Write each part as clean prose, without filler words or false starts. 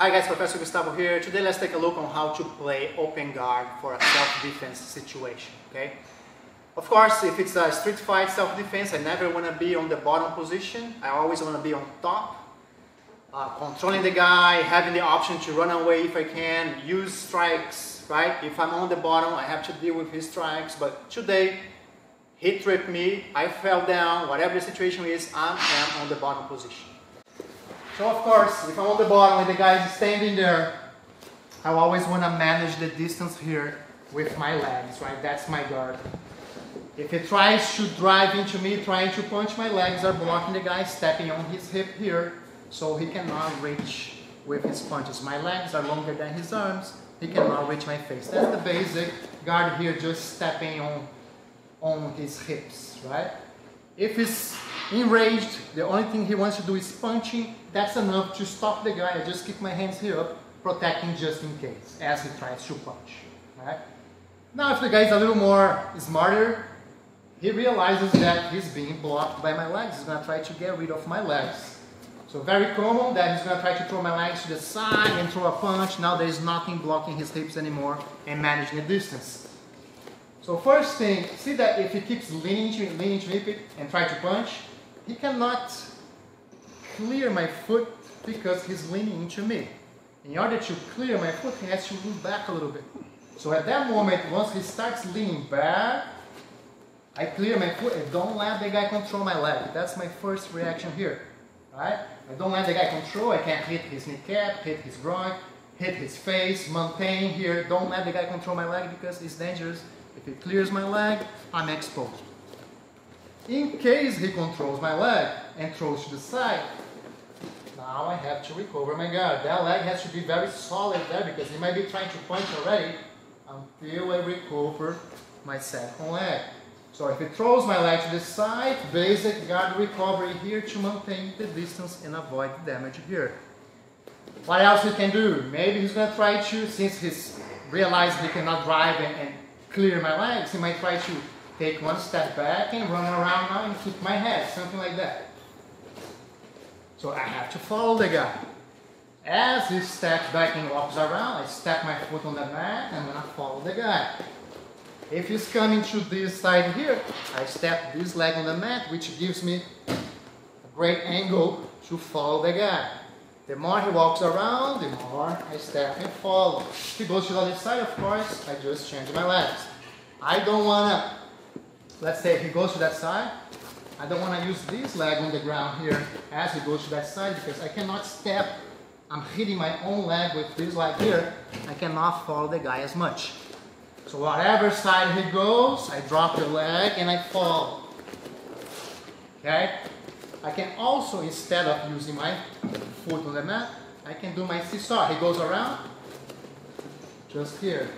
Hi guys, Professor Gustavo here. Today let's take a look on how to play open guard for a self-defense situation, okay? Of course, if it's a street fight self-defense, I never want to be on the bottom position. I always want to be on top, controlling the guy, having the option to run away if I can, use strikes, right? If I'm on the bottom, I have to deal with his strikes, but today, he tripped me, I fell down, whatever the situation is, I am on the bottom position. So of course, if I'm on the bottom and the guy is standing there, I always want to manage the distance here with my legs, right? That's my guard. If he tries to drive into me, trying to punch, my legs are blocking the guy, stepping on his hip here, so he cannot reach with his punches. My legs are longer than his arms, he cannot reach my face. That's the basic guard here, just stepping on his hips, right? If he's enraged, the only thing he wants to do is punching. That's enough to stop the guy. I just keep my hands here up, protecting just in case, as he tries to punch. Right? Now if the guy is a little more smarter, he realizes that he's being blocked by my legs. He's going to try to get rid of my legs. So very common that he's going to try to throw my legs to the side and throw a punch. Now there's nothing blocking his hips anymore and managing the distance. So first thing, see that if he keeps leaning to me and try to punch, he cannot clear my foot because he's leaning into me. In order to clear my foot, he has to move back a little bit. So at that moment, once he starts leaning back, I clear my foot and don't let the guy control my leg. That's my first reaction here. Right? I don't let the guy control. I can't hit his kneecap, hit his groin, hit his face, maintain here. Don't let the guy control my leg because it's dangerous. If he clears my leg, I'm exposed. In case he controls my leg and throws to the side, now I have to recover my guard. That leg has to be very solid there because he might be trying to punch already until I recover my second leg. So if he throws my leg to the side, basic guard recovery here to maintain the distance and avoid damage here. What else he can do? Maybe he's going to try to, since he's realized he cannot drive and clear my legs, he might try to take one step back and run around now and keep my head, something like that. So I have to follow the guy. As he steps back and walks around, I step my foot on the mat and I'm gonna follow the guy. If he's coming to this side here, I step this leg on the mat, which gives me a great angle to follow the guy. The more he walks around, the more I step and follow. If he goes to the other side, of course, I just change my legs. I don't wanna, let's say if he goes to that side, I don't want to use this leg on the ground here as he goes to that side because I cannot step. I'm hitting my own leg with this leg here. I cannot follow the guy as much. So whatever side he goes, I drop the leg and I follow. Okay? I can also, instead of using my foot on the mat, I can do my seesaw. He goes around, just here.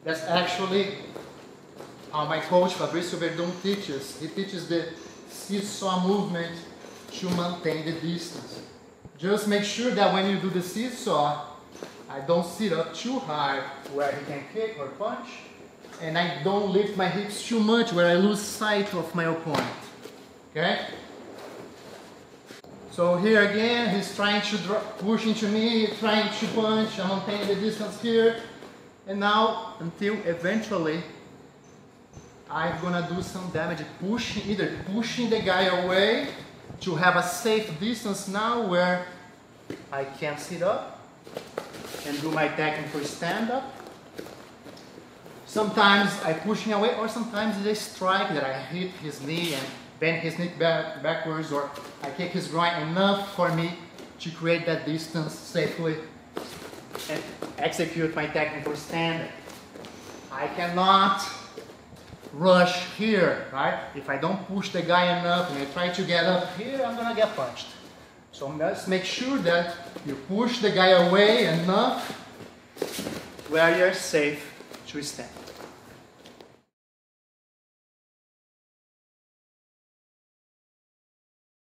That's actually how my coach Fabrício Verdun teaches. He teaches the seesaw movement to maintain the distance. Just make sure that when you do the seesaw, I don't sit up too high where he can kick or punch, and I don't lift my hips too much where I lose sight of my opponent. Okay? So here again, he's trying to push into me, trying to punch, I'm maintaining the distance here, and now until eventually I'm gonna do some damage, either pushing the guy away to have a safe distance now where I can sit up and do my technical stand-up. Sometimes I push him away, or sometimes it's a strike that I hit his knee and bend his knee backwards, or I kick his groin enough for me to create that distance safely and execute my technical stand-up. I cannot rush here, right? If I don't push the guy enough and I try to get up here, I'm gonna get punched. So let's make sure that you push the guy away enough where you're safe to stand.